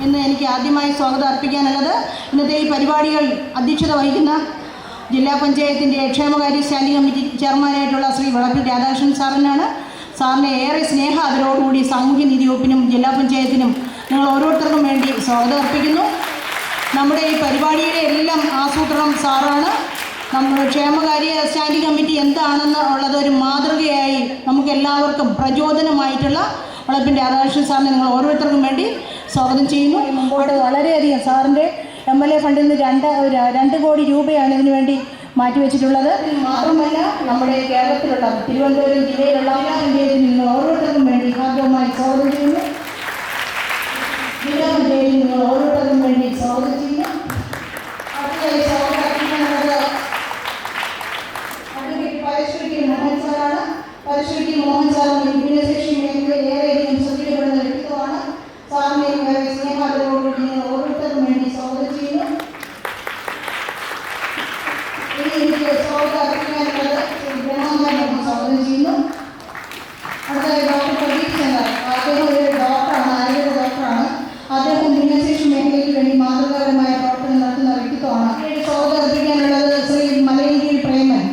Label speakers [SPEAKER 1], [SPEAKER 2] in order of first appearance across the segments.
[SPEAKER 1] എന്ന് എനിക്ക് ആദ്യമായി സ്വാഗതം അർപ്പിക്കാനുള്ളത്. ഇന്നത്തെ ഈ പരിപാടികൾ അധ്യക്ഷത വഹിക്കുന്ന ജില്ലാ പഞ്ചായത്തിൻ്റെ ക്ഷേമകാര്യ സ്റ്റാൻഡിംഗ് കമ്മിറ്റി ചെയർമാനായിട്ടുള്ള ശ്രീ വളപ്പിൽ രാധാകൃഷ്ണൻ സാറിനാണ്. സാറിനെ ഏറെ സ്നേഹാദരവോടുകൂടി സാമൂഹ്യനീതി വകുപ്പിനും ജില്ലാ പഞ്ചായത്തിനും നിങ്ങൾ ഓരോരുത്തർക്കും വേണ്ടി സ്വാഗതം അർപ്പിക്കുന്നു. നമ്മുടെ ഈ പരിപാടിയുടെ എല്ലാം ആസൂത്രണം സാറാണ്. നമ്മുടെ ക്ഷേമകാര്യ സ്റ്റാൻഡിംഗ് കമ്മിറ്റി എന്താണെന്ന് ഉള്ളത് ഒരു മാതൃകയായി നമുക്കെല്ലാവർക്കും പ്രചോദനമായിട്ടുള്ള വളപ്പിൽ രാധാകൃഷ്ണൻ സാറിനെ നിങ്ങൾ ഓരോരുത്തർക്കും വേണ്ടി സ്വാഗതം ചെയ്യുന്നു. മുമ്പോട്ട് വളരെയധികം സാറിൻ്റെ MLA ഫണ്ടിൽ നിന്ന് 2 കോടി രൂപയാണ് ഇതിനു വേണ്ടി മാറ്റിവെച്ചിട്ടുള്ളത്. മാത്രമല്ല നമ്മുടെ കേരളത്തിലുള്ള തിരുവനന്തപുരം ജില്ലയിലുള്ള എല്ലാ പഞ്ചായത്തിൽ നിങ്ങൾ ഓരോരുത്തർക്കും വേണ്ടി ആദ്യമായി സ്വാഗതം ചെയ്യുന്നു. ജില്ലാ പഞ്ചായത്തിൽ നിങ്ങൾ ഓരോരുത്തർക്കും വേണ്ടി സ്വാഗതം ചെയ്യുന്നു. അടുത്തതായി സ്വാഗതം അർപ്പിക്കാനുള്ളത് പരശ്വരി മോഹൻ സാറാണ്. പരശ്വരി മോഹൻ സാർ ഭിന്നശേഷി മേഖലയിൽ ഏറെയധികം ശ്രദ്ധിക്കപ്പെടുന്ന വ്യക്തിത്വമാണ്. സാറിനെ സ്നേഹാദരവോടുകൂടി നിങ്ങൾ ഓരോരുത്തർക്കും വേണ്ടി സ്വാഗതം ചെയ്യുന്നു. ഇനി എനിക്ക് സ്വാഗതം അർപ്പിക്കാനുള്ളത് ബ്രഹ്മമാരെ സ്വാഗതം ചെയ്യുന്നു. അടുത്തതായി ഡോക്ടർ പ്രദീപ് ചന്ദ്രൻ. അദ്ദേഹം ഒരു ഡോക്ടറാണ്, ആയുർവേദ ഡോക്ടറാണ്. അദ്ദേഹം ഭിന്നശേഷി മേഖലയ്ക്ക് വേണ്ടി മാതൃകാപരമായ പ്രവർത്തനം നടത്തുന്ന വ്യക്തിത്വമാണ്. സ്വാഗതം അർപ്പിക്കാനുള്ളത് ശ്രീ മലയങ്കിയിൽ പ്രേമൻ.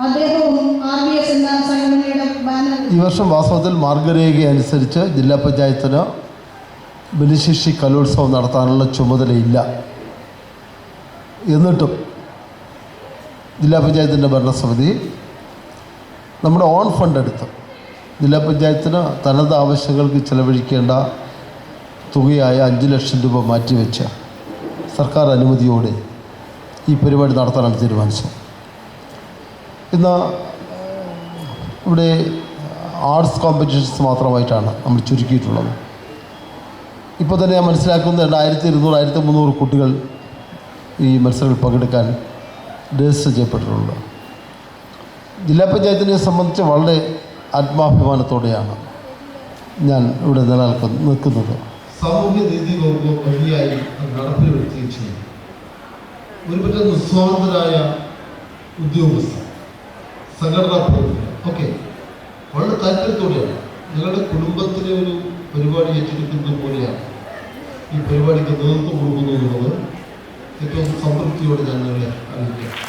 [SPEAKER 1] അദ്ദേഹവും RBS എന്ന സംഘടനയുടെ ബാനർ.
[SPEAKER 2] ഈ വർഷം വാസ്തവത്തിൽ മാർഗരേഖ അനുസരിച്ച് ജില്ലാ പഞ്ചായത്തിന് ഭിന്നശേഷി കലോത്സവം നടത്താനുള്ള ചുമതലയില്ല. എന്നിട്ടും ജില്ലാ പഞ്ചായത്തിൻ്റെ ഭരണസമിതി നമ്മുടെ ഓൺ ഫണ്ട് എടുത്ത് ജില്ലാ പഞ്ചായത്തിന് തനത് ആവശ്യങ്ങൾക്ക് ചെലവഴിക്കേണ്ട തുകയായ 5 ലക്ഷം രൂപ മാറ്റിവെച്ച് സർക്കാർ അനുമതിയോടെ ഈ പരിപാടി നടത്താനാണ് തീരുമാനിച്ചത്. ഇന്ന് ഇവിടെ ആർട്സ് കോമ്പറ്റീഷൻസ് മാത്രമായിട്ടാണ് നമ്മൾ ചുരുക്കിയിട്ടുള്ളത്. ഇപ്പോൾ തന്നെ ഞാൻ മനസ്സിലാക്കുന്നത് 1200-1300 കുട്ടികൾ ഈ മത്സരങ്ങളിൽ പങ്കെടുക്കാൻ രജിസ്റ്റർ ചെയ്യപ്പെട്ടിട്ടുണ്ട്. ജില്ലാ പഞ്ചായത്തിനെ സംബന്ധിച്ച് വളരെ ആത്മാഭിമാനത്തോടെയാണ് ഞാൻ ഇവിടെ നിൽക്കുന്നത്. സാമൂഹ്യനീതി വകുപ്പ് വഴിയായി നടപ്പിൽ വരുത്തുകയും ചെയ്യും. ഒരുപറ്റം നിസ്വാർത്ഥരായ ഉദ്യോഗസ്ഥർ, സംഘടനാ പ്രവർത്തകർ ഒക്കെ വളരെ താല്പര്യത്തോടെയാണ് ഞങ്ങളുടെ കുടുംബത്തിലെ ഒരു പരിപാടി ഏറ്റെടുക്കുന്നത് പോലെയാണ് ഈ പരിപാടിക്ക് നേതൃത്വം കൊടുക്കുന്നു എന്നുള്ളത് ഏറ്റവും സംതൃപ്തിയോടെ ഞാൻ നിങ്ങളെ അറിയിക്കാം.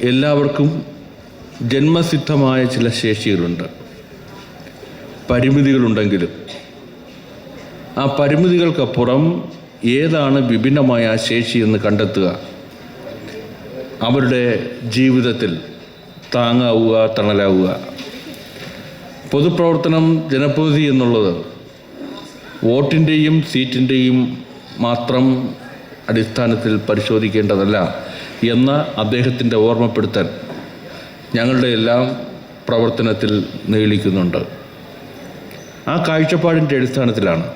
[SPEAKER 3] എല്ലാവർക്കും ജന്മസിദ്ധമായ ചില ശേഷികളുണ്ട്, പരിമിതികളുണ്ടെങ്കിലും ആ പരിമിതികൾക്കപ്പുറം ഏതാണ് വിഭിന്നമായ ആ ശേഷി എന്ന് കണ്ടെത്തുക അവരുടെ ജീവിതത്തിൽ താങ്ങാവുക, തണലാവുക. പൊതുപ്രവർത്തനം, ജനപ്രതിനിധി എന്നുള്ളത് വോട്ടിൻ്റെയും സീറ്റിൻ്റെയും മാത്രം അടിസ്ഥാനത്തിൽ പരിശോധിക്കേണ്ടതല്ല എന്ന അദ്ദേഹത്തിൻ്റെ ഓർമ്മപ്പെടുത്തൽ ഞങ്ങളുടെ എല്ലാം പ്രവർത്തനത്തിൽ നീളിക്കുന്നുണ്ട്. ആ കാഴ്ചപ്പാടിൻ്റെ അടിസ്ഥാനത്തിലാണ്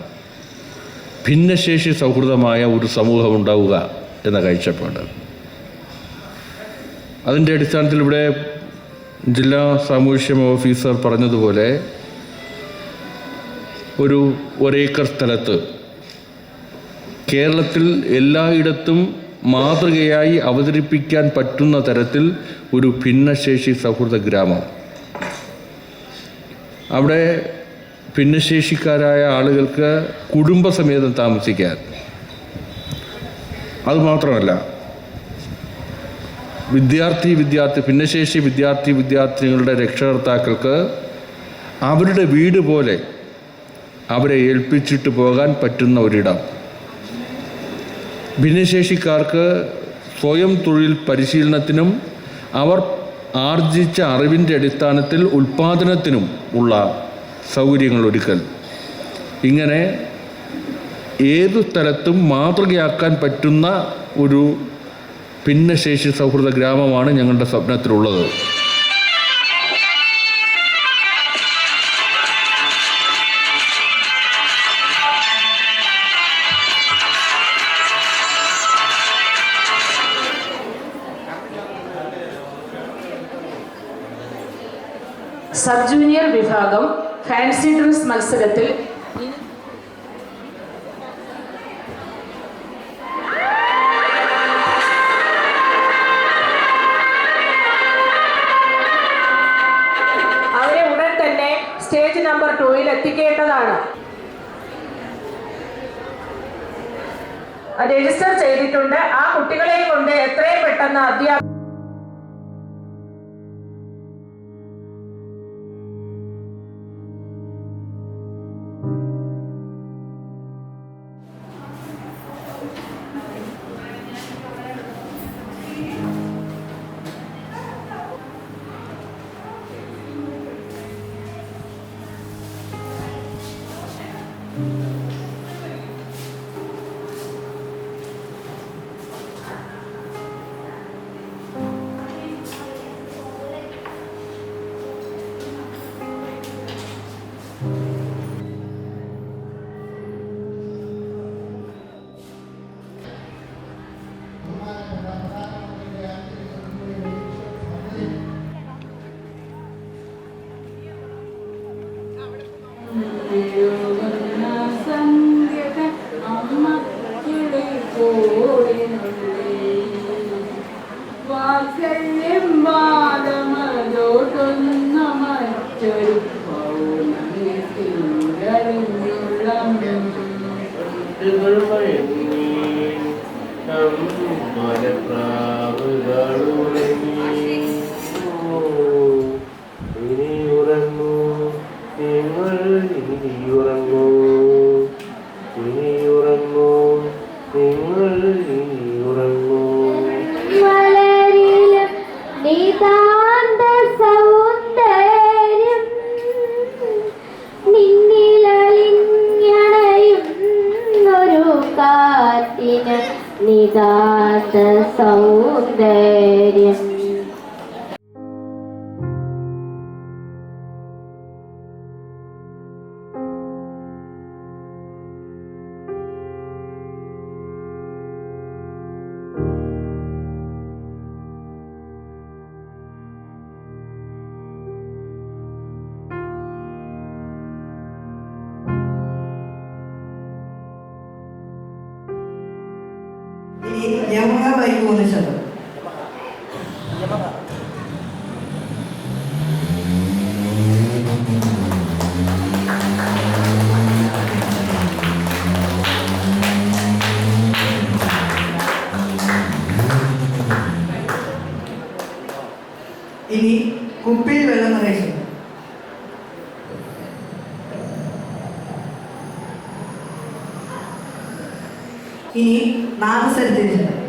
[SPEAKER 3] ഭിന്നശേഷി സൗഹൃദമായ ഒരു സമൂഹമുണ്ടാവുക എന്ന കാഴ്ചപ്പാട്. അതിൻ്റെ അടിസ്ഥാനത്തിൽ ഇവിടെ ജില്ലാ സാമൂഹ്യക്ഷേമ ഓഫീസർ പറഞ്ഞതുപോലെ ഒരു 1 ഏക്കർ സ്ഥലത്ത് കേരളത്തിൽ എല്ലായിടത്തും മാതൃകയായി അവതരിപ്പിക്കാൻ പറ്റുന്ന തരത്തിൽ ഒരു ഭിന്നശേഷി സൗഹൃദ ഗ്രാമം. അവിടെ ഭിന്നശേഷിക്കാരായ ആളുകൾക്ക് കുടുംബസമേതം താമസിക്കാൻ, അതുമാത്രമല്ല ഭിന്നശേഷി വിദ്യാർത്ഥിനികളുടെ രക്ഷകർത്താക്കൾക്ക് അവരുടെ വീട് പോലെ അവരെ ഏൽപ്പിച്ചിട്ട് പോകാൻ പറ്റുന്ന ഒരിടം. ഭിന്നശേഷിക്കാർക്ക് സ്വയം തൊഴിൽ പരിശീലനത്തിനും അവർ ആർജിച്ച അറിവിൻ്റെ അടിസ്ഥാനത്തിൽ ഉൽപ്പാദനത്തിനും ഉള്ള സൗകര്യങ്ങൾ ഒരുക്കൽ. ഇങ്ങനെ ഏതു സ്ഥലത്തും മാതൃകയാക്കാൻ പറ്റുന്ന ഒരു ഭിന്നശേഷി സൗഹൃദ ഗ്രാമമാണ് ഞങ്ങളുടെ സ്വപ്നത്തിലുള്ളത്.
[SPEAKER 4] സബ് ജൂനിയർ വിഭാഗം ഫാൻസി ഡ്രസ് മത്സരത്തിൽ അവരെ ഉടൻ തന്നെ സ്റ്റേജ് നമ്പർ 2 എത്തിക്കേണ്ടതാണ്. രജിസ്റ്റർ ചെയ്തിട്ടുണ്ട്. ആ കുട്ടികളെ കൊണ്ട് എത്രയും പെട്ടെന്ന് അധ്യാപകർ നിദാത സൗന്ദര്യം
[SPEAKER 5] യമഹ ബൈക്ക് 1 ശതം. ഇനി കുപ്പിയിൽ വെള്ളം നിറയ്ക്കുന്നു. ഇനി നാദസ്വരത്തിന്